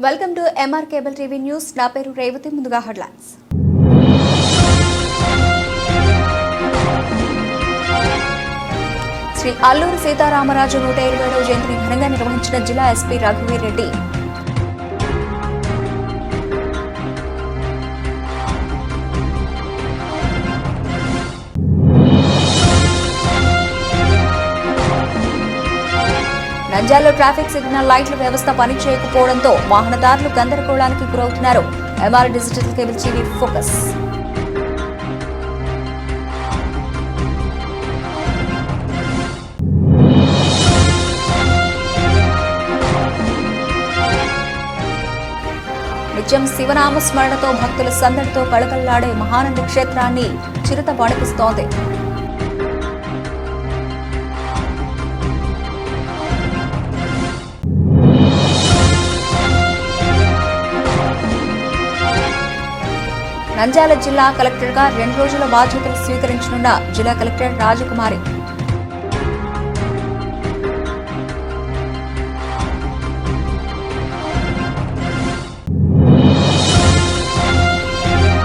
Welcome to MR cable TV news. నా పేరు రేవతి. ముందుగా హెడ్లైన్స్. శ్రీ అల్లూరి సీతారామరాజు 127వ జయంతిని ఘనంగా నిర్వహించిన జిల్లా ఎస్పీ రఘువీర్ రెడ్డి. నంద్యాలలో ట్రాఫిక్ సిగ్నల్ లైట్ల వ్యవస్థ పనిచేయకపోవడంతో వాహనదారులు గందరగోళానికి గురవుతున్నారు. MR digital cable TV focus. నిత్యం శివనామ స్మరణతో భక్తుల సందడితో కళకళలాడే మహానంది క్షేత్రాన్ని చిరుత వణికిస్తోంది. నంద్యాల జిల్లా కలెక్టర్గా 2 రోజుల బాధ్యతలు స్వీకరించనున్న జిల్లా కలెక్టర్ రాజకుమారి.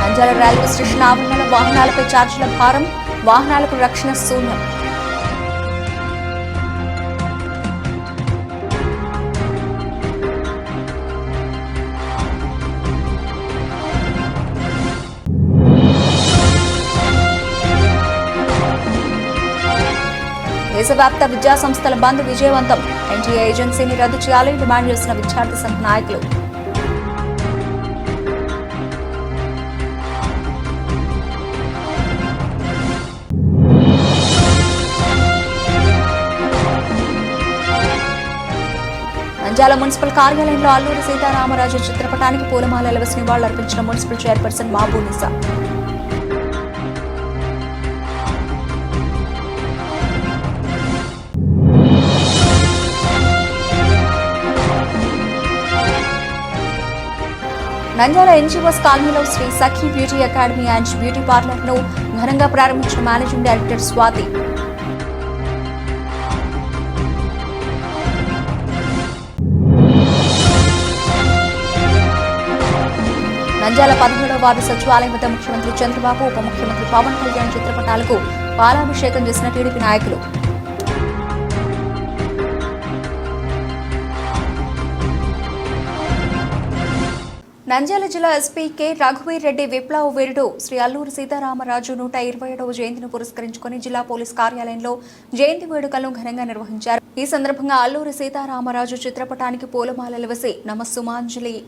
నంద్యాల రైల్వే స్టేషన్ ఆవరణలో వాహనాలపై ఛార్జీల భారం, వాహనాలకు రక్షణ శూన్యం. దేశవ్యాప్త విద్యా సంస్థల బంద్ విజయవంతం. ఎన్టీఏ ఏజెన్సీని రద్దు చేయాలని డిమాండ్ చేసిన విద్యార్థి సంఘ నాయకులు. నంద్యాల మున్సిపల్ కార్యాలయంలో అల్లూరి సీతారామరాజు చిత్రపటానికి పూలమాలల వేసి నివాళులర్పించిన municipal chairperson Mabunisa. Nandyal NGOs కాలనీలో Sri Sakhi beauty academy and beauty parlour ను ఘనంగా ప్రారంభించిన మేనేజింగ్ డైరెక్టర్ స్వాతి. నంద్యాల 17వ వార్డు సచివాలయం వద్ద ముఖ్యమంత్రి చంద్రబాబు, ఉప ముఖ్యమంత్రి పవన్ కళ్యాణ్ చిత్రపటాలకు పాలాభిషేకం చేసిన టీడీపీ నాయకులు. నంద్యాల జిల్లా ఎస్పీ కె రఘువీర్ రెడ్డి విప్లవ వీరుడు శ్రీ అల్లూరి సీతారామరాజు 127వ జయంతిని పురస్కరించుకుని జిల్లా పోలీస్ కార్యాలయంలో జయంతి వేడుకలను ఘనంగా నిర్వహించారు. ఈ సందర్భంగా అల్లూరి సీతారామరాజు చిత్రపటానికి పూలమాలలు వేసి నమస్సుమాంజలి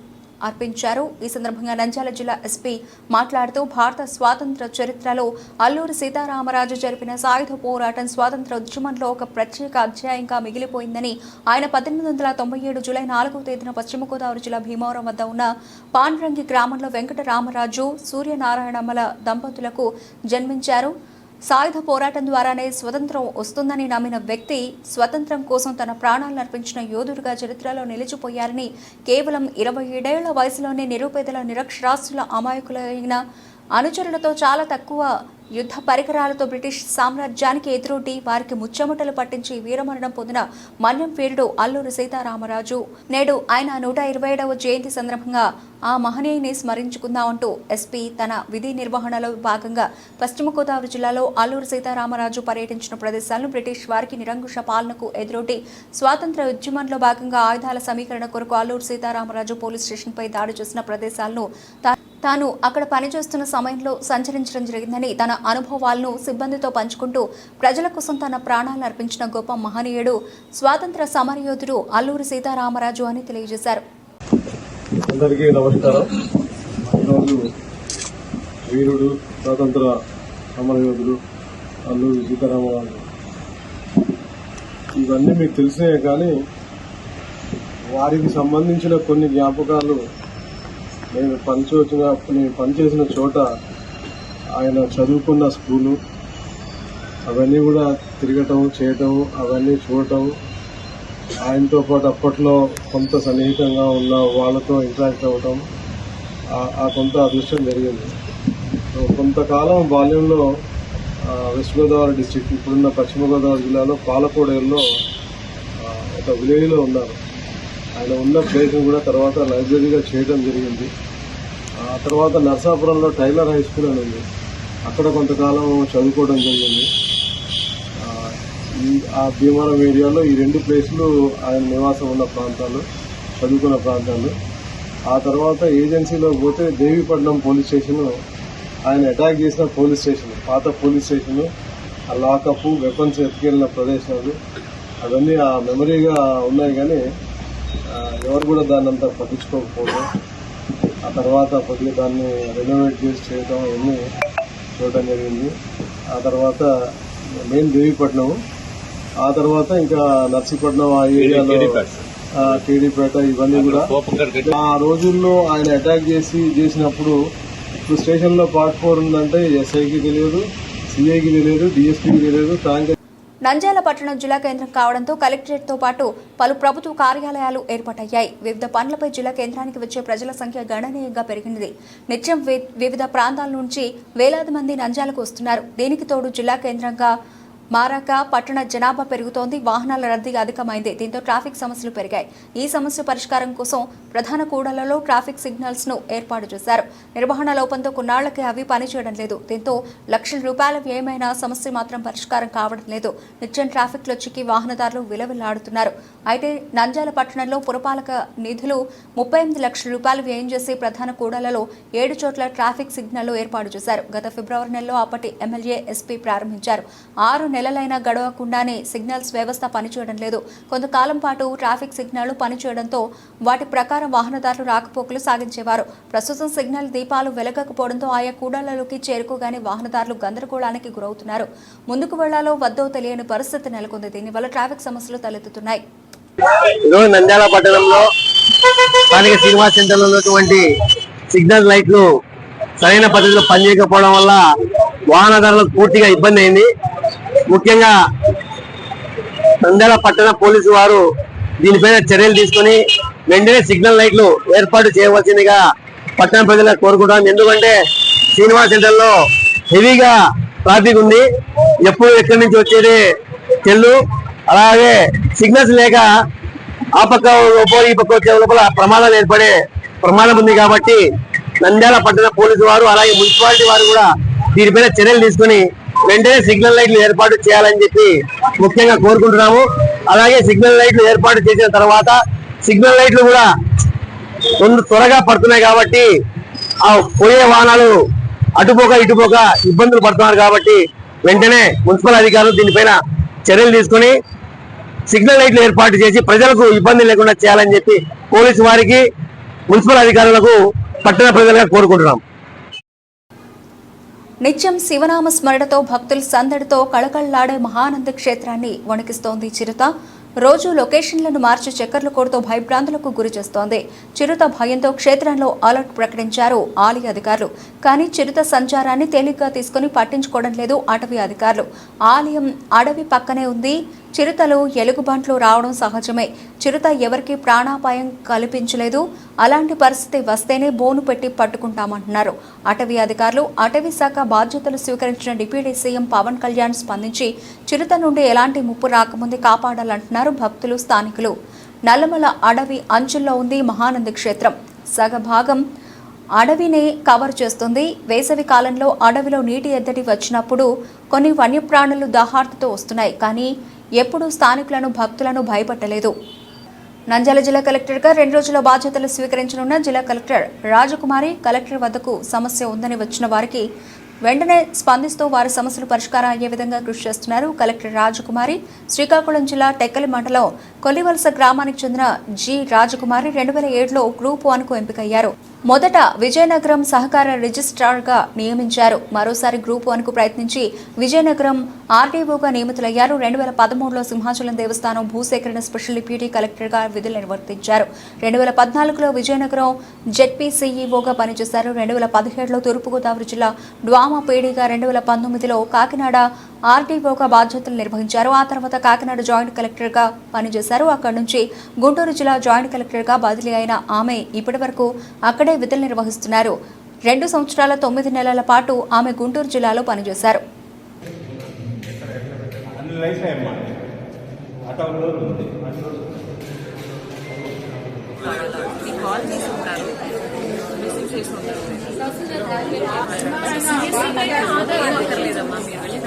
అర్పించారు. ఈ సందర్భంగా నంద్యాల జిల్లా ఎస్పీ మాట్లాడుతూ భారత స్వాతంత్ర చరిత్రలో అల్లూరి సీతారామరాజు జరిపిన సాయుధ పోరాటం స్వాతంత్ర ఉద్యమంలో ఒక ప్రత్యేక అధ్యాయంగా మిగిలిపోయిందని, ఆయన 1897 జూలై 4వ తేదీన పశ్చిమ గోదావరి జిల్లా భీమవరం వద్ద ఉన్న పాండ్రంగి గ్రామంలో వెంకటరామరాజు, సూర్యనారాయణమ్మల దంపతులకు జన్మించారు. సాయుధ పోరాటం ద్వారానే స్వతంత్రం వస్తుందని నమ్మిన వ్యక్తి, స్వతంత్రం కోసం తన ప్రాణాలను అర్పించిన యోధుడిగా చరిత్రలో నిలిచిపోయారని, కేవలం 27 ఏళ్ల వయసులోనే నిరుపేదల, నిరక్షరాస్యుల, అమాయకులైన అనుచరులతో చాలా తక్కువ యుద్ధ పరికరాలతో బ్రిటిష్ సామ్రాజ్యానికి ఎదురొడ్డి వారికి ముచ్చమటలు పట్టించి వీరమరణం పొందిన మన్యం వీరుడు అల్లూరి సీతారామరాజు. నేడు ఆయన 127వ జయంతి సందర్భంగా ఆ మహనీయుని స్మరించుకుందామంటూ ఎస్పీ తన విధి నిర్వహణలో భాగంగా పశ్చిమ గోదావరి జిల్లాలో అల్లూరి సీతారామరాజు పర్యటించిన ప్రదేశాలను, బ్రిటిష్ వారికి నిరంకుశ పాలనకు ఎదురొడ్డి స్వాతంత్ర ఉద్యమంలో భాగంగా ఆయుధాల సమీకరణ కొరకు అల్లూరి సీతారామరాజు పోలీస్ స్టేషన్పై దాడి చేసిన ప్రదేశాలను తాను అక్కడ పనిచేస్తున్న సమయంలో సంచరించడం జరిగిందని, తన అనుభవాలను సిబ్బందితో పంచుకుంటూ ప్రజల కోసం తన ప్రాణాలను అర్పించిన గొప్ప మహనీయుడు, స్వాతంత్ర సమరయోధుడు అల్లూరి సీతారామరాజు అని తెలియజేశారు. అందరికీ నమస్కారం. ఈరోజు వీరుడు, స్వాతంత్ర సమరయోధుడు అల్లూరి సీతారామరాజు ఇవన్నీ మీకు తెలిసినాయే, కానీ వారికి సంబంధించిన కొన్ని జ్ఞాపకాలు నేను పనిచేసిన చోట, ఆయన చదువుకున్న స్కూలు, అవన్నీ కూడా తిరగటం, చేయటం, అవన్నీ చూడటం, ఆయనతో పాటు అప్పట్లో కొంత సన్నిహితంగా ఉన్న వాళ్ళతో ఇంటరాక్ట్ అవ్వటం, ఆ కొంత అదృష్టం జరిగింది. కొంతకాలం బాల్యంలో వెస్ట్ గోదావరి డిస్ట్రిక్ట్, ఇప్పుడున్న పశ్చిమ గోదావరి జిల్లాలో పాలకోడేరులో ఒక విలేజ్లో ఉన్నారు. ఆయన ఉన్న ప్లేస్ని కూడా తర్వాత లైబ్రరీగా చేయడం జరిగింది. ఆ తర్వాత నర్సాపురంలో టైలర్ హై స్కూల్ అని ఉంది, అక్కడ కొంతకాలం చదువుకోవడం జరిగింది. ఆ భీమవరం ఏరియాలో ఈ 2 ప్లేసులు ఆయన నివాసం ఉన్న ప్రాంతాలు, చదువుకున్న ప్రాంతాలు. ఆ తర్వాత ఏజెన్సీలో పోతే దేవీపట్నం పోలీస్ స్టేషను, ఆయన అటాక్ చేసిన పోలీస్ స్టేషన్, పాత పోలీస్ స్టేషను, ఆ లాకప్, వెపన్స్ ఎత్తుకెళ్ళిన ప్రదేశాలు అవన్నీ ఆ మెమరీగా ఉన్నాయి. కానీ ఎవరు కూడా దాన్ని అంతా పట్టించుకోకపోవడం, ఆ తర్వాత కొద్దిగా దాన్ని రెనోవేట్ చేసి చేయడం అవన్నీ చూడటం జరిగింది. ఆ తర్వాత మెయిన్ దేవీపట్నం, ఆ తర్వాత ఇంకా నర్సీపట్నం ఆ ఏరియాలో కేడీపేట ఇవన్నీ కూడా ఆ రోజుల్లో ఆయన అటాక్ చేసినప్పుడు ఇప్పుడు స్టేషన్లో పార్ట్ 4 ఉందంటే ఎస్ఐకి తెలియదు, సిఐకి తెలియదు, డిఎస్పీకి తెలియదు, ట్యాంక్. నంద్యాల పట్టణం జిల్లా కేంద్రం కావడంతో కలెక్టరేట్తో పాటు పలు ప్రభుత్వ కార్యాలయాలు ఏర్పాటయ్యాయి. వివిధ పనులపై జిల్లా కేంద్రానికి వచ్చే ప్రజల సంఖ్య గణనీయంగా పెరిగింది. నిత్యం వివిధ ప్రాంతాల నుంచి వేలాది మంది నంద్యాలకు వస్తున్నారు. దీనికి తోడు జిల్లా కేంద్రంగా మారాక పట్టణ జనాభా పెరుగుతోంది, వాహనాల రద్దీ అధికమైంది. దీంతో ట్రాఫిక్ సమస్యలు పెరిగాయి. ఈ సమస్య పరిష్కారం కోసం ప్రధాన కూడళ్లలో ట్రాఫిక్ సిగ్నల్స్ ను ఏర్పాటు చేశారు. నిర్వహణ లోపంతో కొన్నాళ్లకే అవి పనిచేయడం లేదు. దీంతో లక్షల రూపాయల వ్యయమైన సమస్య మాత్రం పరిష్కారం కావడం లేదు. నిత్యం ట్రాఫిక్ లో చిక్కి వాహనదారులు విలవిల్లాడుతున్నారు. అయితే నంద్యాల పట్టణంలో పురపాలక నిధులు 38 లక్షల రూపాయలు వ్యయం చేసి ప్రధాన కూడళ్లలో 7 చోట్ల ట్రాఫిక్ సిగ్నల్ ఏర్పాటు చేశారు. గత ఫిబ్రవరి నెలలో అప్పటి ఎమ్మెల్యే ఎస్పీ ప్రారంభించారు. 6 నెలలైనా గడవకుండానే సిగ్నల్స్ వ్యవస్థ పనిచేయడం లేదు. కొంతకాలం పాటు ట్రాఫిక్ సిగ్నల్ పనిచేయడంతో వాటి ప్రకారం వాహనదారులు రాకపోకలు సాగించేవారు. ప్రస్తుతం సిగ్నల్ దీపాలు వెలగకపోవడంతో ఆయా కూడళ్లలోకి చేరుకోగానే వాహనదారులు గందరగోళానికి గురవుతున్నారు. ముందుకు వెళ్లాలో వద్దో తెలియని పరిస్థితి నెలకొంది. దీనివల్ల ట్రాఫిక్ సమస్యలు తలెత్తుతున్నాయి. ఈరోజు నంద్యాల పట్టణంలో స్థానిక శ్రీనివాస్ సెంటర్లో ఉన్నటువంటి సిగ్నల్ లైట్లు సరైన పద్ధతిలో పనిచేయకపోవడం వల్ల వాహనదారులకు పూర్తిగా ఇబ్బంది అయింది. ముఖ్యంగా నంద్యాల పట్టణ పోలీసు వారు దీనిపైన చర్యలు తీసుకుని వెంటనే సిగ్నల్ లైట్లు ఏర్పాటు చేయవలసిందిగా పట్టణ ప్రజలకు కోరుకుంటాం. ఎందుకంటే శ్రీనివాస్ సెంటర్లో హెవీగా ట్రాఫిక్ ఉంది, ఎప్పుడు ఎక్కడి నుంచి వచ్చేది తెల్లు. అలాగే సిగ్నల్స్ లేక ఆ పక్క లోపల ఈ పక్క వచ్చే లోపల ప్రమాదాలు ఏర్పడే ప్రమాదం ఉంది. కాబట్టి నంద్యాల పట్టణ పోలీసు వారు అలాగే మున్సిపాలిటీ వారు కూడా దీనిపైన చర్యలు తీసుకుని వెంటనే సిగ్నల్ లైట్లు ఏర్పాటు చేయాలని చెప్పి ముఖ్యంగా కోరుకుంటున్నాము. అలాగే సిగ్నల్ లైట్లు ఏర్పాటు చేసిన తర్వాత సిగ్నల్ లైట్లు కూడా త్వరగా పడుతున్నాయి కాబట్టి ఆ పోయే వాహనాలు అటుపోక ఇటుపోక ఇబ్బందులు పడుతున్నారు. కాబట్టి వెంటనే మున్సిపల్ అధికారులు దీనిపైన చర్యలు తీసుకుని సిగ్నల్ లైట్లు ఏర్పాటు చేసి ప్రజలకు ఇబ్బంది లేకుండా చేయాలని చెప్పి పోలీసు వారికి, మున్సిపల్ అధికారులకు పట్టణ ప్రజలుగా కోరుకుంటున్నాం. నిత్యం శివనామ స్మరణతో భక్తుల సందడితో కళకళలాడే మహానంద క్షేత్రాన్ని వణికిస్తోంది చిరుత. రోజు లొకేషన్లను మార్చి చక్కర్లు కొడుతూ భయభ్రాంతులకు గురి చేస్తోంది. చిరుత భయంతో క్షేత్రంలో అలర్ట్ ప్రకటించారు ఆలయ అధికారులు. కానీ చిరుత సంచారాన్ని తేలిగ్గా తీసుకుని పట్టించుకోవడం లేదు అటవీ అధికారులు. ఆలయం అడవి పక్కనే ఉంది. చిరుతలు ఎలుగుబంట్లు రావడం సహజమే. చిరుత ఎవరికీ ప్రాణాపాయం కల్పించలేదు. అలాంటి పరిస్థితి వస్తేనే బోను పెట్టి పట్టుకుంటామంటున్నారు అటవీ అధికారులు. అటవీ శాఖ బాధ్యతలు స్వీకరించిన డిప్యూటీ సీఎం పవన్ కళ్యాణ్ స్పందించి చిరుత నుండి ఎలాంటి ముప్పు రాకముందే కాపాడాలంటున్నారు భక్తులు, స్థానికులు. నల్లమల అడవి అంచుల్లో ఉంది మహానంద క్షేత్రం. సగభాగం అడవినే కవర్ చేస్తుంది. వేసవి కాలంలో అడవిలో నీటి ఎద్దడి వచ్చినప్పుడు కొన్ని వన్యప్రాణులు దాహార్తితో వస్తున్నాయి. కానీ ఎప్పుడూ స్థానికులను, భక్తులను భయపట్టలేదు. నంద్యాల జిల్లా కలెక్టర్గా 2 రోజుల బాధ్యతలు స్వీకరించనున్న జిల్లా కలెక్టర్ రాజకుమారి కలెక్టర్ వద్దకు సమస్య ఉందని వచ్చిన వారికి వెంటనే స్పందిస్తూ వారి సమస్యలు పరిష్కారం అయ్యే విధంగా కృషి చేస్తున్నారు కలెక్టర్ రాజకుమారి. శ్రీకాకుళం జిల్లా టెక్కలి మండలం కొల్లివలస గ్రామానికి చెందిన జి రాజకుమారి 2007లో గ్రూప్ 1కు ఎంపికయ్యారు. మొదట విజయనగరం సహకార రిజిస్ట్రార్గా నియమించారు. మరోసారి గ్రూప్ 1కు ప్రయత్నించి విజయనగరం ఆర్డీఓగా నియమితులయ్యారు. 2013లో సింహాచలం దేవస్థానం భూసేకరణ స్పెషల్ డిప్యూటీ కలెక్టర్గా విధులు నిర్వర్తించారు. 2014లో విజయనగరం జెడ్పీసీఈఓగా పనిచేశారు. 2017లో తూర్పుగోదావరి జిల్లా డ్వామా పీడీగా, 2019లో కాకినాడ ఆర్డీఓగా బాధ్యతలు నిర్వహించారు. ఆ తర్వాత కాకినాడ జాయింట్ కలెక్టర్గా పనిచేశారు. అక్కడి నుంచి గుంటూరు జిల్లా జాయింట్ కలెక్టర్గా బదిలీ అయిన ఆమె ఇప్పటి వరకు అక్కడే విధులు నిర్వహిస్తున్నారు. 2 సంవత్సరాల 9 నెలల పాటు ఆమె గుంటూరు జిల్లాలో పనిచేశారు. కాల్ చేసి ఉంటారు, మెసేజ్ చేసి ఉంటారు. లేదమ్మా, మీరు వెళ్ళి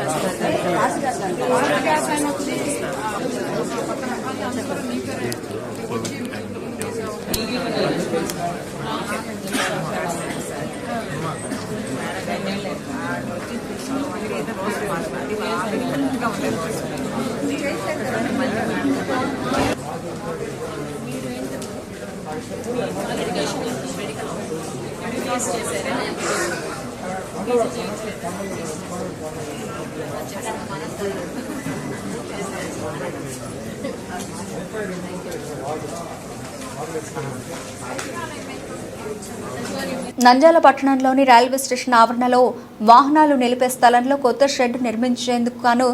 నంద్యాల పట్టణంలోని రైల్వే స్టేషన్ ఆవరణలో వాహనాలు నిలిపే స్థలంలో కొత్త షెడ్ నిర్మించేందుకు గాను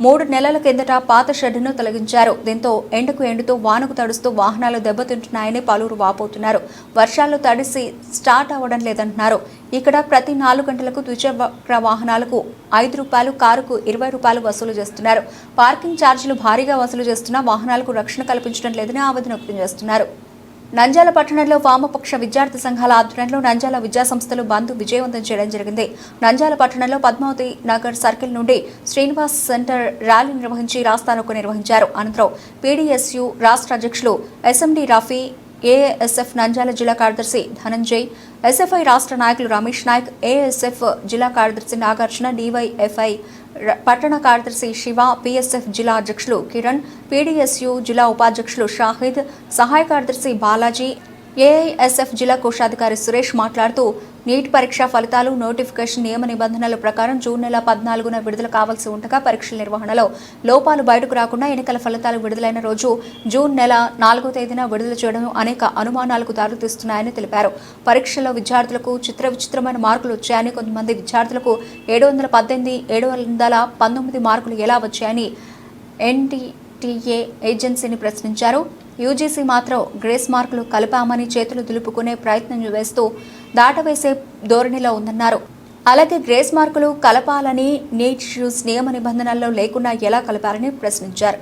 3 నెలల కిందట పాత షెడ్డును తొలగించారు. దీంతో ఎండకు ఎండుతూ వానకు తడుస్తూ వాహనాలు దెబ్బతింటున్నాయని పలువురు వాపోతున్నారు. వర్షాలు తడిసి స్టార్ట్ అవ్వడం లేదంటున్నారు. ఇక్కడ ప్రతి 4 గంటలకు ద్విచక్ర వాహనాలకు 5 రూపాయలు, కారుకు 20 రూపాయలు వసూలు చేస్తున్నారు. పార్కింగ్ ఛార్జీలు భారీగా వసూలు చేస్తున్నా వాహనాలకు రక్షణ కల్పించడం లేదని ఆవేదన వ్యక్తం చేస్తున్నారు. నంద్యాల పట్టణంలో వామపక్ష విద్యార్థి సంఘాల ఆధ్వర్యంలో నంద్యాల విద్యాసంస్థలు బంద్ విజయవంతం చేయడం జరిగింది. నంద్యాల పట్టణంలో పద్మావతి నగర్ సర్కిల్ నుండి శ్రీనివాస్ సెంటర్ ర్యాలీ నిర్వహించి రాస్తారోకో నిర్వహించారు. అనంతరం పీడీఎస్యు రాష్ట్ర అధ్యక్షులు ఎస్ఎండి రఫీ, ఏఎస్ఎఫ్ నంద్యాల జిల్లా కార్యదర్శి ధనంజయ్, ఎస్ఎఫ్ఐ రాష్ట్ర నాయకులు రమేష్ నాయక్, ఏఎస్ఎఫ్ జిల్లా కార్యదర్శి నాగార్జున, డివైఎఫ్ఐ పట్టణ కార్యదర్శి శివ, పిఎస్ఎఫ్ జిల్లా అధ్యక్షులు కిరణ్, పీడీఎస్యు జిల్లా ఉపాధ్యక్షులు షాహిద్, సహాయ కార్యదర్శి బాలాజీ, ఏఐఎస్ఎఫ్ జిల్లా కోశాధికారి సురేష్ మాట్లాడుతూ నీట్ పరీక్ష ఫలితాలు నోటిఫికేషన్ నియమ నిబంధనల ప్రకారం జూన్ నెల 14న విడుదల కావాల్సి ఉండగా పరీక్షల నిర్వహణలో లోపాలు బయటకు రాకుండా ఎన్నికల ఫలితాలు విడుదలైన రోజు జూన్ నెల 4వ తేదీన విడుదల చేయడం అనేక అనుమానాలకు దారితీస్తున్నాయని తెలిపారు. పరీక్షల్లో విద్యార్థులకు విచిత్రమైన మార్కులు వచ్చాయని, కొంతమంది విద్యార్థులకు 718, 719 మార్కులు ఎలా వచ్చాయని ఎన్టీటీఏ ఏజెన్సీని ప్రశ్నించారు. యూజీసీ మాత్రం గ్రేస్ మార్కులు కలిపామని చేతులు దులుపుకునే ప్రయత్నం వేస్తూ దాటవేసే ధోరణిలో ఉందన్నారు. అలాగే గ్రేస్ మార్కులు కలపాలని నీట్ షూస్ నియమ నిబంధనల్లో లేకుండా ఎలా కలిపారని ప్రశ్నించారు.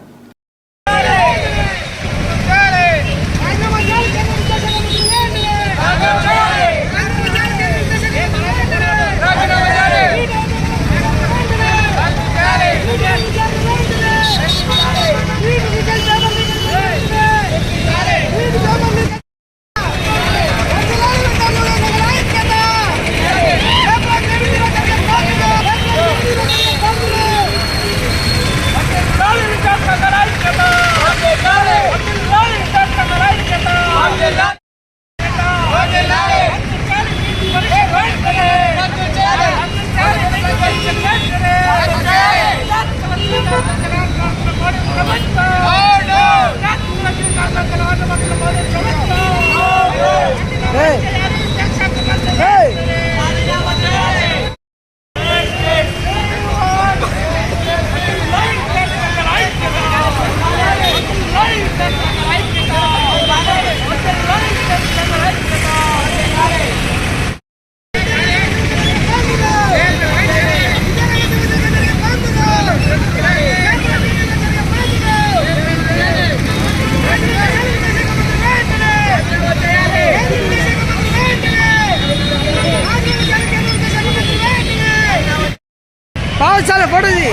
చాలా ఫోటోది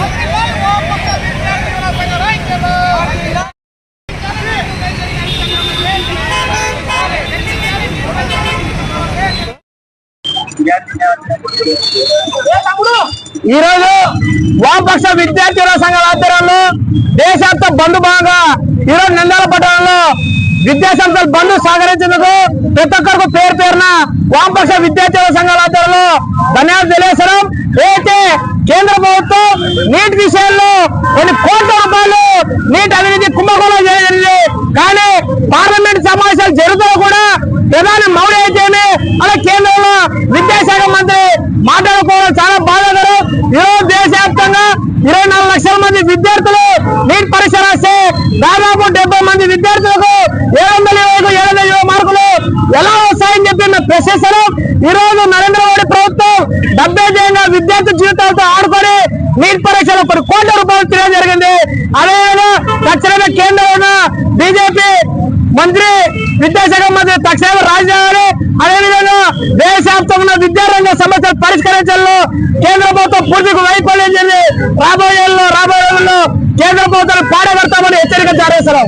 ఈరోజు వామపక్ష విద్యార్థుల సంఘాల ఆధ్వర్యంలో దేశవ్యాప్త బంద్ భాగంగా ఈరోజు నంద్యాల పట్టణంలో విద్యాసంస్థలు బంద్ సహకరించేందుకు ప్రతి ఒక్కరికి పేరు పేరున వామపక్ష విద్యార్థుల సంఘాల ఆధ్వర్యంలో ధన్యవాదాలు తెలియజేస్తున్నాం. అయితే కేంద్ర ప్రభుత్వం నీట్ విషయంలో కొన్ని కోట్ల రూపాయలు నీట్ అవినీతి కుంభకోణం జరిగింది. కానీ పార్లమెంట్ సమావేశాలు జరుగుతూ కూడా ప్రధాని మౌడి అయితేనే అలా కేంద్రంలో విద్యాశాఖ మంత్రి మాట్లాడుకోవడం చాలా బాధాకరం. ఈరోజు దేశవ్యాప్తంగా 24 లక్షల మంది విద్యార్థులు నీట్ పరీక్ష రాస్తే దాదాపు 70 మంది విద్యార్థులకు 720 మార్కులు ఎలా వస్తాయని చెప్పి ప్రశ్నిస్తారు. ఈ రోజు నరేంద్ర మోడీ ప్రభుత్వం 70 విద్యార్థి జీవితాలతో ఆడుకొని నీట్ పరీక్షలో కొన్ని కోట్ల రూపాయలు తిరగడం జరిగింది. అదేవిధంగా తక్షణమే కేంద్రంలో బీజేపీ మంత్రి విద్యాశాఖ మంత్రి తక్షణ రాజధాని అదేవిధంగా దేశవ్యాప్తంగా ఉన్న విద్యారంగ సమస్యలు పరిష్కరించడంలో కేంద్ర ప్రభుత్వం పూర్తిగా వైఫల్యం చెంది రాబోయే రోజుల్లో కేంద్ర ప్రభుత్వాన్ని పాడగడతామని హెచ్చరిక జారీ చేస్తున్నాం.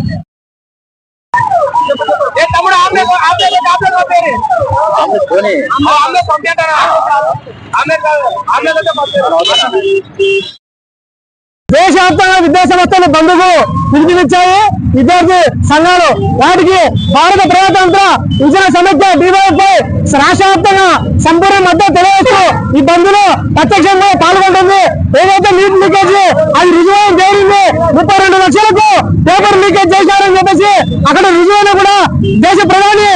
దేశవ్యాప్తంగా విద్యా సంస్థలు బంధుకు పిలుపునిచ్చాయి విద్యార్థి సంఘాలు. వాటికి భారత ప్రజాతంత్ర విద్యా సమైక్య డివైఎఫ్ఐ రాష్ట్ర వ్యాప్తంగా సంపూర్ణ మద్దతు తెలియజేస్తూ ఈ బంధులో ప్రత్యక్షంగా పాల్గొంటుంది. ఏదైతే నీట్ లీకేజ్ అది రుజువైన తేలింది 32 లక్షలకు పేపర్ లీకేజ్ చేశారని చెప్పేసి అక్కడ రుజువైన కూడా దేశ ప్రధాని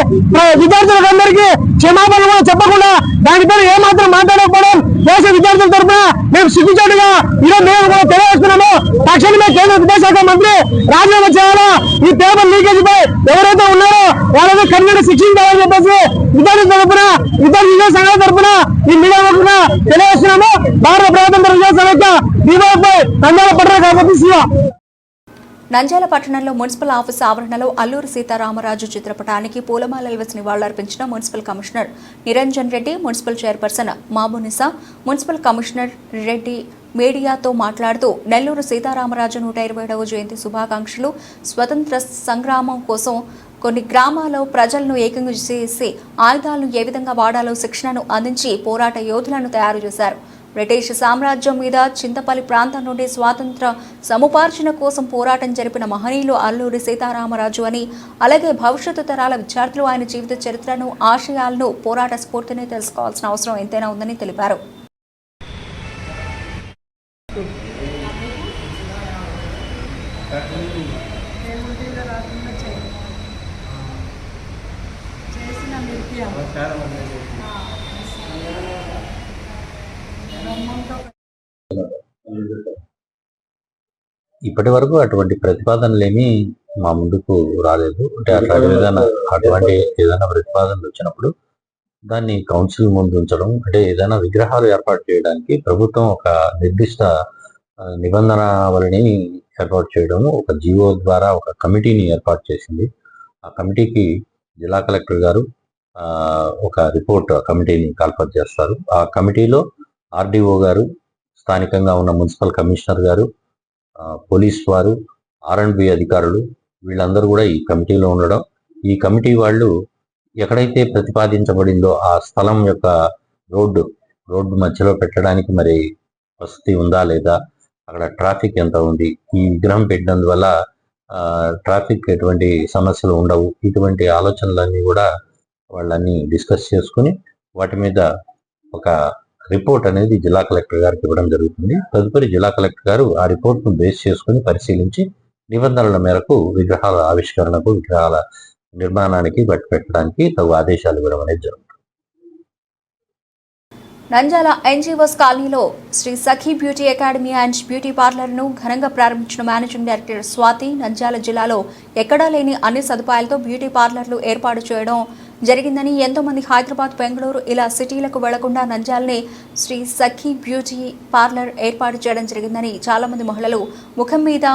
విద్యార్థులందరికీ క్షమాపణ కూడా చెప్పకుండా దానిపై ఏమాత్రం మాట్లాడకపోవడం దేశ విద్యార్థుల తరఫున మేము సిగ్గుచాటుగా ఈరోజు మేము కూడా తెలియజేస్తున్నాము. తక్షణమే కేంద్ర విద్యాశాఖ మంత్రి రాజీనామా చేయాలా, ఈ పేపర్ లీకేజ్ పై ఎవరైతే ఉన్నారో వాళ్ళని కఠినంగా శిక్షించాలని చెప్పేసి విద్యార్థుల తరఫున విద్యా సంఘాల తరఫున ఈ మీడియా తరఫున తెలియజేస్తున్నాము. భారత ప్రజాతంత్ర విద్యా సమైక్య డివైఎఫ్ఐ నంద్యాల పట్టణ కార్యదర్శి శివ. నంద్యాల పట్టణంలో మున్సిపల్ ఆఫీస్ ఆవరణలో అల్లూరి సీతారామరాజు చిత్రపటానికి పూలమాలలు వేసి నివాళులర్పించిన municipal commissioner Niranjan Reddy, municipal chairperson Mabunisa. Municipal commissioner Reddy మీడియాతో మాట్లాడుతూ నెల్లూరు సీతారామరాజు 120వ జయంతి శుభాకాంక్షలు. స్వతంత్ర సంగ్రామం కోసం కొన్ని గ్రామాల్లో ప్రజలను ఏకం చేసి ఆయుధాలను ఏ విధంగా వాడాలో శిక్షణను అందించి పోరాట యోధులను తయారు చేశారు. బ్రిటిష్ సామ్రాజ్యం మీద చింతపల్లి ప్రాంతం నుండి స్వాతంత్ర సముపార్జన కోసం పోరాటం జరిపిన మహనీయులు అల్లూరి సీతారామరాజు అని, అలాగే భవిష్యత్తు తరాల విద్యార్థులు ఆయన జీవిత చరిత్రను, ఆశయాలను, పోరాట స్ఫూర్తిని తెలుసుకోవాల్సిన అవసరం ఎంతైనా ఉందని తెలిపారు. ఇప్పటి వరకు అటువంటి ప్రతిపాదనలేమీ మా ముందుకు రాలేదు. అంటే అటువంటి ఏదైనా ప్రతిపాదనలు వచ్చినప్పుడు దాన్ని కౌన్సిల్ ముందు ఉంచడం, అంటే ఏదైనా విగ్రహాలు ఏర్పాటు చేయడానికి ప్రభుత్వం ఒక నిర్దిష్ట నిబంధనావళిని ఏర్పాటు చేయడం, ఒక జీవో ద్వారా ఒక కమిటీని ఏర్పాటు చేసింది. ఆ కమిటీకి జిల్లా కలెక్టర్ గారు ఒక రిపోర్ట్ కమిటీని కాల్పర్ చేస్తారు. ఆ కమిటీలో ఆర్డీఓ గారు, స్థానికంగా ఉన్న మున్సిపల్ కమిషనర్ గారు, పోలీస్ వారు, R&B అధికారులు వీళ్ళందరూ కూడా ఈ కమిటీలో ఉండడం, ఈ కమిటీ వాళ్ళు ఎక్కడైతే ప్రతిపాదించబడిందో ఆ స్థలం యొక్క రోడ్డు మధ్యలో పెట్టడానికి మరి వసతి ఉందా లేదా, అక్కడ ట్రాఫిక్ ఎంత ఉంది, ఈ విగ్రహం పెట్టినందువల్ల ట్రాఫిక్ ఎటువంటి సమస్యలు ఉండవు, ఇటువంటి ఆలోచనలన్నీ కూడా వాళ్ళన్నీ డిస్కస్ చేసుకుని వాటి మీద ఒక రిపోర్ట్ అనేది జిల్లా కలెక్టర్ గారికి ఇవ్వడం జరుగుతుంది. తదుపరి జిల్లా కలెక్టర్ గారు ఆ రిపోర్ట్ను బేస్ చేసుకుని పరిశీలించి నిబంధనల మేరకు విగ్రహాల ఆవిష్కరణకు, విగ్రహాల నిర్మాణానికి బట్టి పెట్టడానికి తగు ఆదేశాలు ఇవ్వడం అనేది జరుగుతుంది. నంద్యాల ఎన్జీఓస్ కాలనీలో Sri Sakhi beauty academy and beauty పార్లర్ను ఘనంగా ప్రారంభించిన మేనేజింగ్ డైరెక్టర్ స్వాతి. నంద్యాల జిల్లాలో ఎక్కడా లేని అన్ని సదుపాయాలతో బ్యూటీ పార్లర్లు ఏర్పాటు చేయడం జరిగిందని, ఎంతో మంది హైదరాబాద్, బెంగళూరు ఇలా సిటీలకు వెళ్లకుండా నంద్యాలనే శ్రీ సఖీ బ్యూటీ పార్లర్ ఏర్పాటు చేయడం జరిగిందని, చాలా మంది మహిళలు ముఖం మీద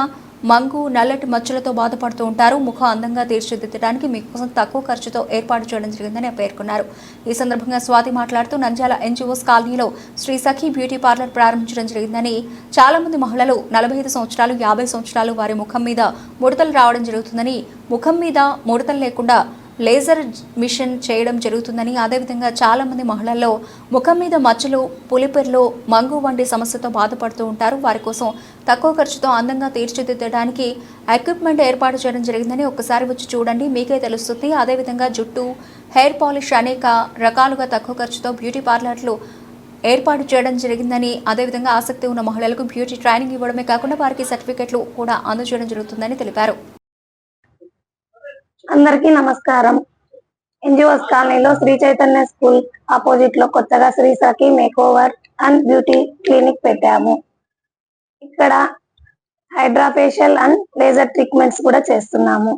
మంగు, నల్లటి మచ్చలతో బాధపడుతూ ఉంటారు. ముఖం అందంగా తీర్చిదిద్దడానికి మీకోసం తక్కువ ఖర్చుతో ఏర్పాటు చేయడం జరిగిందని పేర్కొన్నారు. ఈ సందర్భంగా స్వాతి మాట్లాడుతూ నంద్యాల ఎన్జీఓస్ కాలనీలో శ్రీ సఖీ బ్యూటీ పార్లర్ ప్రారంభించడం జరిగిందని, చాలా మంది మహిళలు 45 సంవత్సరాలు, 50 సంవత్సరాలు వారి ముఖం మీద ముడతలు రావడం జరుగుతుందని, ముఖం మీద ముడతలు లేకుండా లేజర్ మిషన్ చేయడం జరుగుతుందని, అదేవిధంగా చాలా మంది మహిళల్లో ముఖం మీద మచ్చలు, పులిపెర్లు, మంగు వంటి సమస్యతో బాధపడుతూ ఉంటారు. వారి కోసం తక్కువ ఖర్చుతో అందంగా తీర్చిదిద్దడానికి ఎక్విప్మెంట్ ఏర్పాటు చేయడం జరిగిందని, ఒక్కసారి వచ్చి చూడండి మీకే తెలుస్తుంది. అదేవిధంగా జుట్టు, హెయిర్ పాలిష్ అనేక రకాలుగా తక్కువ ఖర్చుతో బ్యూటీ పార్లర్లు ఏర్పాటు చేయడం జరిగిందని, అదేవిధంగా ఆసక్తి ఉన్న మహిళలకు బ్యూటీ ట్రైనింగ్ ఇవ్వడమే కాకుండా వారికి సర్టిఫికెట్లు కూడా అందజేయడం జరుగుతుందని తెలిపారు. అందరికీ నమస్కారం. ఎన్జిఓస్ కాలనీలో శ్రీ చైతన్య స్కూల్ ఆపోజిట్ లో కొత్తగా శ్రీ సఖీ మేకోవర్ అండ్ బ్యూటీ క్లినిక్ పెట్టాము. ఇక్కడ hydra facial and laser treatments కూడా చేస్తున్నాము.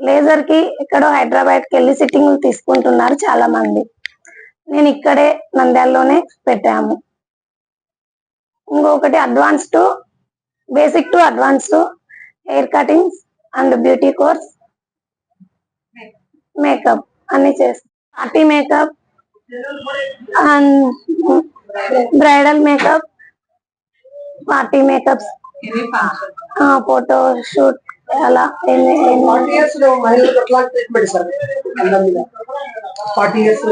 లేజర్ కి ఎక్కడో హైదరాబాద్కి వెళ్ళి సిట్టింగ్లు తీసుకుంటున్నారు చాలా మంది. నేను ఇక్కడే నంద్యాలలోనే పెట్టాము. ఇంకొకటి basic to advance hair cuttings and beauty course makeup అన్ని చేస్తాం. Party makeup and bridal makeup, party makeups, photo shoot అలా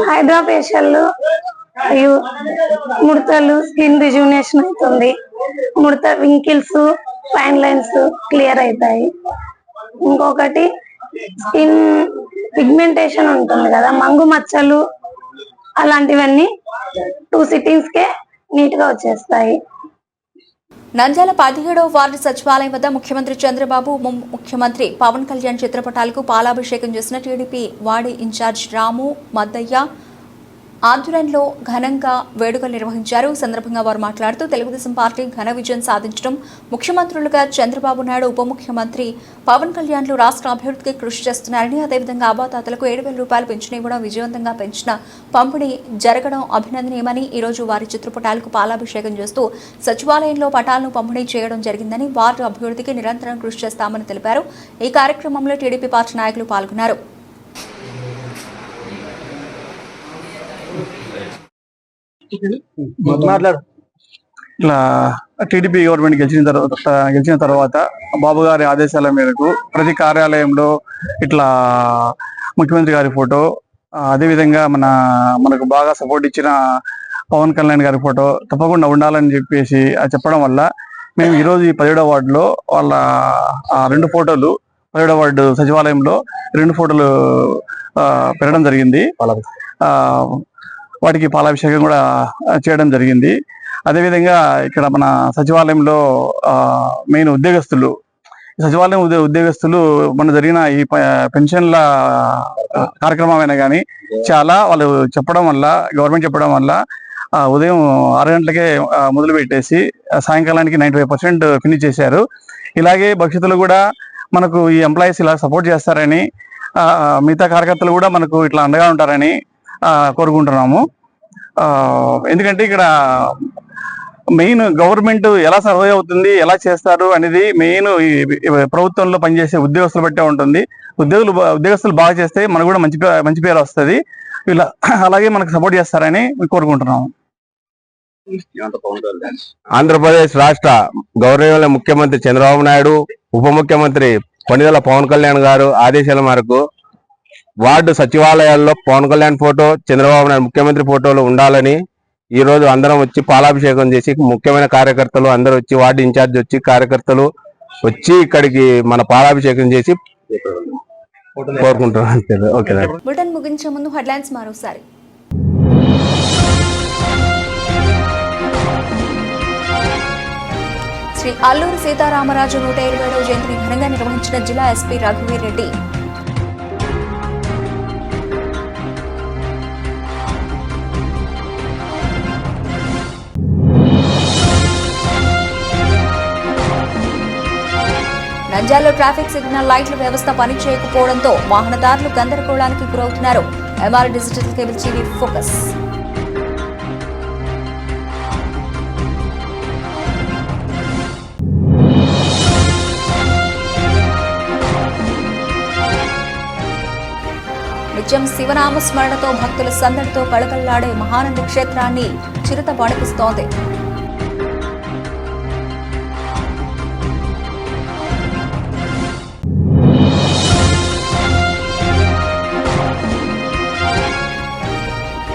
హైడ్రా ఫేషియల్, ముడతలు, స్కిన్ రిజ్యూనేషన్ అవుతుంది, ముడత వింకిల్స్, ఫైన్ లైన్స్ క్లియర్ అవుతాయి. ఇంకొకటి స్కిన్ పిగ్మెంటేషన్ ఉంటుంది కదా, మంగు మచ్చలు అలాంటివన్నీ 2 sittings కే నీట్ గా వచ్చేస్తాయి. నంద్యాల 17వ వార్డు సచివాలయం వద్ద ముఖ్యమంత్రి చంద్రబాబు, ముఖ్యమంత్రి పవన్ కళ్యాణ్ చిత్రపటాలకు పాలాభిషేకం చేసిన టీడీపీ వార్డు ఇన్ఛార్జ్ రాము మద్దయ్య ఆధ్వర్యంలో ఘనంగా వేడుకలు నిర్వహించారు. ఈ సందర్భంగా వారు మాట్లాడుతూ తెలుగుదేశం పార్టీ ఘన విజయం సాధించడం, ముఖ్యమంత్రులుగా చంద్రబాబు నాయుడు, ఉప ముఖ్యమంత్రి పవన్ కళ్యాణ్లు రాష్ట్ర అభివృద్ధికి కృషి చేస్తున్నారని, అదేవిధంగా అబాతాతలకు 7,000 రూపాయలు పెన్షన్ ఇవ్వడం, విజయవంతంగా పెంచిన పంపిణీ జరగడం అభినందనీయమని, ఈరోజు వారి చిత్రపటాలకు పాలాభిషేకం చేస్తూ సచివాలయంలో పటాలను పంపిణీ చేయడం జరిగిందని, వార్డు అభివృద్ధికి నిరంతరం కృషి చేస్తామని తెలిపారు. ఈ కార్యక్రమంలో టీడీపీ పార్టీ నాయకులు పాల్గొన్నారు. ఇలా టీడీపీ గవర్నమెంట్ గెలిచిన తర్వాత బాబు గారి ఆదేశాల మేరకు ప్రతి కార్యాలయంలో ఇట్లా ముఖ్యమంత్రి గారి ఫోటో, అదేవిధంగా మనకు బాగా సపోర్ట్ ఇచ్చిన పవన్ కళ్యాణ్ గారి ఫోటో తప్పకుండా ఉండాలని చెప్పేసి చెప్పడం వల్ల మేము ఈరోజు ఈ 17వ వార్డులో వాళ్ళ 2 ఫోటోలు 17వ వార్డు సచివాలయంలో 2 ఫోటోలు పెట్టడం జరిగింది. వాటికి పాలాభిషేకం కూడా చేయడం జరిగింది. అదేవిధంగా ఇక్కడ మన సచివాలయంలో మెయిన్ సచివాలయం ఉద్యోగస్తులు మన జరిగిన ఈ పెన్షన్ల కార్యక్రమమైనా కానీ చాలా వాళ్ళు చెప్పడం వల్ల, గవర్నమెంట్ చెప్పడం వల్ల ఉదయం 6 గంటలకే మొదలు పెట్టేసి సాయంకాలానికి 95% ఫినిష్ చేశారు. ఇలాగే భవిష్యత్తులో కూడా మనకు ఈ ఎంప్లాయీస్ ఇలా సపోర్ట్ చేస్తారని, మిగతా కార్యకర్తలు కూడా మనకు ఇట్లా అండగా ఉంటారని కోరుకుంటున్నాము. ఎందుకంటే ఇక్కడ మెయిన్ గవర్నమెంట్ ఎలా సర్వే అవుతుంది, ఎలా చేస్తారు అనేది మెయిన్ ప్రభుత్వంలో పనిచేసే ఉద్యోగస్తులు బట్టే ఉంటుంది. ఉద్యోగస్తులు బాగా చేస్తే మనకు కూడా మంచి పేరు వస్తుంది. ఇలా అలాగే మనకు సపోర్ట్ చేస్తారని కోరుకుంటున్నాము. ఆంధ్రప్రదేశ్ రాష్ట్ర గౌరవ ముఖ్యమంత్రి చంద్రబాబు నాయుడు, ఉప ముఖ్యమంత్రి కొణిదెల పవన్ కళ్యాణ్ గారు ఆదేశాల మేరకు వార్డు సచివాలయాల్లో పవన్ కళ్యాణ్ ఫోటో, చంద్రబాబు నాయుడు ముఖ్యమంత్రి ఫోటోలు ఉండాలని ఈ రోజు అందరం వచ్చి పాలాభిషేకం చేసి, ముఖ్యమైన కార్యకర్తలు అందరూ వచ్చి, వార్డు ఇన్ఛార్జ్ వచ్చి, కార్యకర్తలు వచ్చి ఇక్కడికి మన పాలాభిషేకం చేసి కోరుకుంటున్నాను. ఓకే. బులెటిన్ ముగించే ముందు హెడ్లైన్స్ మరోసారి. శ్రీ అల్లూరి సీతారామరాజు 127వ జయంతిని ఘనంగా నిర్వహించిన జిల్లా ఎస్పీ రఘువీర్ రెడ్డి. నంద్యాలలో ట్రాఫిక్ సిగ్నల్ లైట్ల వ్యవస్థ పనిచేయకపోవడంతో వాహనదారులు గందరగోళానికి గురవుతున్నారు. MR digital cable TV focus. నిత్యం శివనామ స్మరణతో భక్తుల సందడితో కళకళలాడే మహానంది క్షేత్రాన్ని చిరుత వణికిస్తోంది.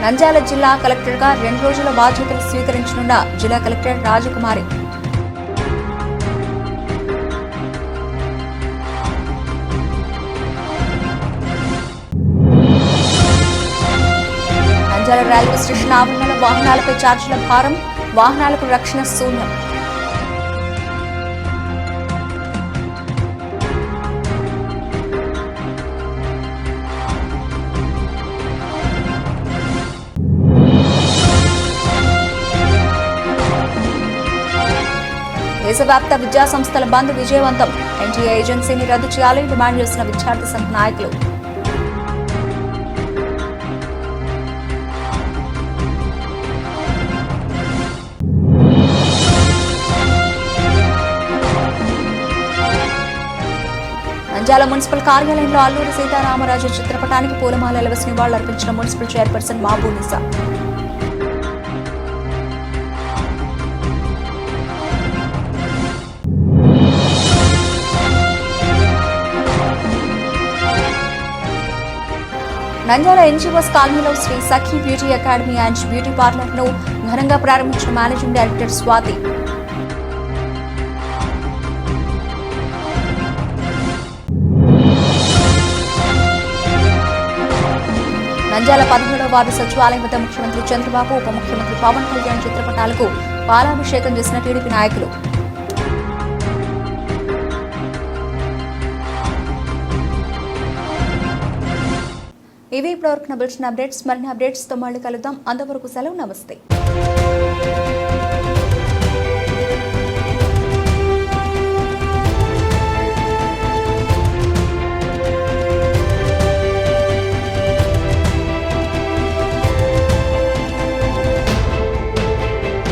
నంద్యాల జిల్లా కలెక్టర్గా 2 రోజుల బాధ్యతలు స్వీకరించనున్న జిల్లా కలెక్టర్ రాజకుమారి. నంద్యాల రైల్వే స్టేషన్ ఆవరణలో వాహనాలపై ఛార్జీల భారం, వాహనాలకు రక్షణ శూన్యం. దేశవ్యాప్త విద్యా సంస్థల బంద్ విజయవంతం. ఎన్టీఏ ఏజెన్సీని రద్దు చేయాలని డిమాండ్ చేసిన విద్యార్థి సంఘ నాయకులు. నంద్యాల నంద్యాల మున్సిపల్ కార్యాలయంలో అల్లూరి సీతారామరాజు చిత్రపటానికి పూలమాలలు వేసి నివాళులర్పించిన municipal chairperson Mahabunisa. Nandyal NGOs కాలనీలో Sri Sakhi beauty academy and beauty parlour ను ఘనంగా ప్రారంభించిన మేనేజింగ్ డైరెక్టర్ స్వాతి. నంద్యాల 17వ వార్డు సచివాలయం వద్ద ముఖ్యమంత్రి చంద్రబాబు, ఉప ముఖ్యమంత్రి పవన్ కళ్యాణ్ చిత్రపటాలకు పాలాభిషేకం చేసిన టీడీపీ నాయకులు. ఇవి ఇప్పటివరకు నా బులెటిన్ అప్డేట్స్. మరిన్ని అప్డేట్స్ తో మళ్ళీ కలుద్దాం. అంతవరకు సెలవు. నమస్తే.